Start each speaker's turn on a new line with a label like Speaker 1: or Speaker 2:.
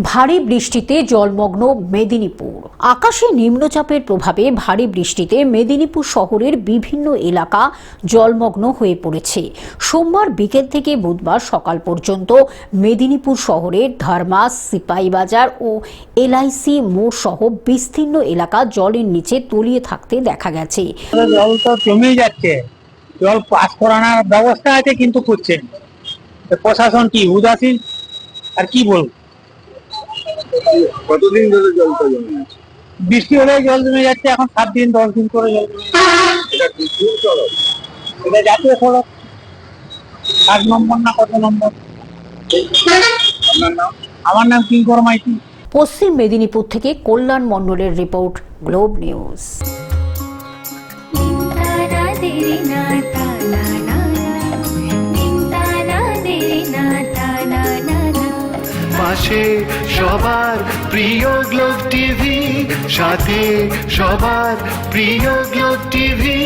Speaker 1: ভারী বৃষ্টিতে জলমগ্ন মেদিনীপুর। আকাশে নিম্নচাপের প্রভাবে ভারী বৃষ্টিতে মেদিনীপুর শহরের বিভিন্ন এলাকা জলমগ্ন হয়ে পড়েছে। সোমবার বিকেল থেকে বুধবার সকাল পর্যন্ত মেদিনীপুর শহরের ধর্মাস, সিপাহীবাজার ও এলআইসি মোড় সহ বিস্তীর্ণ এলাকা জলের নিচে তলিয়ে থাকতে দেখা গেছে।
Speaker 2: জল তো জমে যাচ্ছে, জল পাস করানোর ব্যবস্থা আছে কিন্তু করছে না। প্রশাসন কি উদাসীন, আর কি বলবো।
Speaker 3: কতদিন ধরে জলটা জমে আছে?
Speaker 2: বৃষ্টি হলে জল জমে যাচ্ছে, এখন 7 দিন 10 দিন করে জল জমে যাচ্ছে।
Speaker 3: এটা কি কোন সড়ক?
Speaker 2: এটা জাতীয় সড়ক 8 নম্বর না কত নম্বর।
Speaker 3: আপনার নাম?
Speaker 2: আমার নাম কিঙ্কর মাইতি।
Speaker 1: পশ্চিম মেদিনীপুর থেকে কল্যাণ মণ্ডলের রিপোর্ট, গ্লোব নিউজ।
Speaker 4: পাশে সবার প্রিয় গ্লোব টিভি, সাথে সবার প্রিয় গ্লোব টিভি।